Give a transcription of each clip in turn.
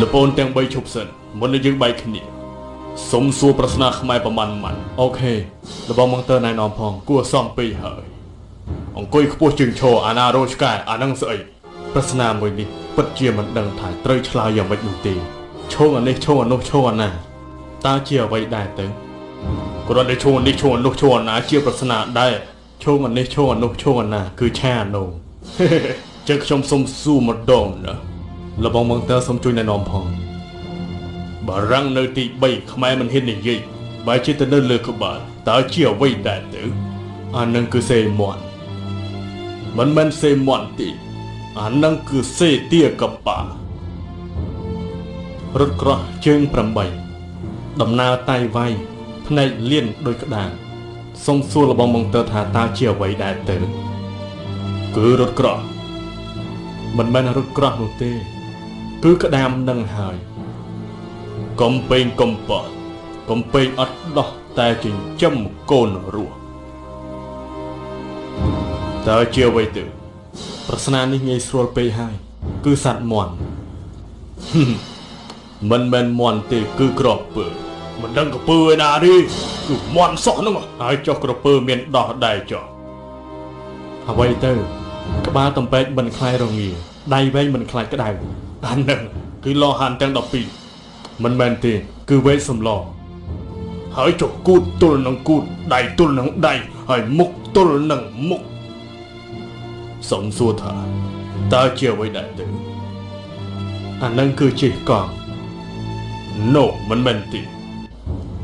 លពូនទាំង3ឈប់សិនមុននឹងយើងបែកគ្នាសុំសួរប្រស្នាខ្មែរប្រមាណម៉ាន់អូខេរបស់មកទៅណែនាំផងគួរសមពេកហើយអង្គុយខ្ពស់ជាងឈរអាណារោឆ្កែអានឹងស្អីប្រស្នាមួយនេះពិតជាមិនដឹងថាត្រូវឆ្លើយយ៉ាងម៉េចនោះទេឈងអានេះឈងអានោះឈងអាណាតើជាអ្វីដែរទៅគ្រាន់តែឈងអានេះឈងអានោះឈងអាណាជាប្រស្នាដែរឈងអានេះឈងអានោះឈងអាណាគឺឆាអានោះចឹងខ្ញុំសុំសួរម្ដងណារបស់មកទៅសុំជួយណែនាំផងបារាំងនៅទី3ខ្មែរមិនហ៊ាននិយាយបើជាទៅនៅលើក្បាលតើជាអ្វីដែរទៅអានឹងគឺសេមន់មិនមែនសេមន់ទេអានឹងគឺសេទាកប៉ារត់ក្រោះជើង8ដំណើរតៃវៃភ្នែកលៀនដោយក្តារសុំសួររបស់មកទៅថាតើជាអ្វីដែរទៅគឺរត់ក្រោះមិនមែនរត់ក្រោះនោះទេគឺក្តាមនឹងហើយកំពេងកំពតកំពេងអត់ដោះតែចិញ្ចឹមកូនរស់តើជាអ្វីទៅប្រស្នានេះងាយស្រួលពេកហើយគឺសត្វមាន់មិនមែនមាន់ទេគឺក្រពើមិនដឹងក្រពើឯណាទេគឺមាន់សោះហ្នឹងហើយចុះក្រពើមានដោះដែរចុះអ្វីទៅក្បាលតំពេកមិនខ្លាយរងាដៃវែងមិនខ្លាចក្តៅអានឹងគឺលោហានទាំង12មិនមែនទេគឺវេសំឡហើយចុះគូតទល់នឹងគូតដៃទល់នឹងដៃហើយមុខទល់នឹងមុខសុំសួរថាតើជាអ្វីដែរទៅអានឹងគឺជិះកង់ No មិនមែនទេ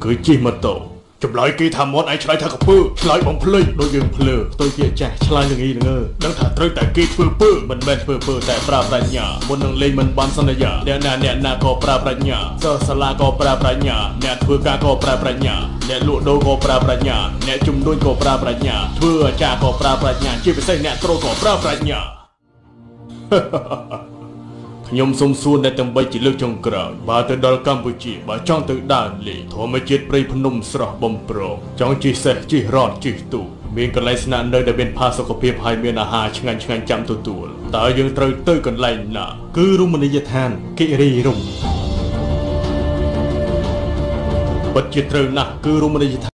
គឺជិះម៉ូតូចម្លើយគេថាមាត់ឯងឆ្លើយថាក្រពើឆ្លើយបំភ្លេចដូចយើងភ្លើផ្ទុយជាចាស់ឆ្លើយល្ងីល្ងើដឹងថាត្រូវតែគេធ្វើពើមិនមែនធ្វើពើតែប្រើប្រាជ្ញាមុននឹងលេងមិនបានសន្យាអ្នកណាក៏ប្រើប្រាជ្ញាសិស្សសាលាក៏ប្រើប្រាជ្ញាអ្នកធ្វើការក៏ប្រើប្រាជ្ញាអ្នកលក់ដូរក៏ប្រើប្រាជ្ញាអ្នកជំនួញក៏ប្រើប្រាជ្ញាធ្វើអាចារ្យក៏ប្រើប្រាជ្ញាជាពិសេសអ្នកត្រួតក៏ប្រើប្រាជ្ញាខ្ញុំសុំសួរអ្នកទាំង3ជាលើកចុងក្រោយបើទៅដល់កម្ពុជាបើចង់ទៅដើរលេងធម្មជាតិព្រៃភ្នំស្រស់បំព្រងចង់ជិះសេះជិះរថជិះទូមានកន្លែងស្នាក់នៅដែលមានផាសុកភាពហើយមានអាហារឆ្ងាញ់ចាំទទួលតើយើងត្រូវទៅកន្លែងណាគឺរមណីយដ្ឋានគិរីរម្យពិតជាត្រូវណាស់គឺរមណីយដ្ឋ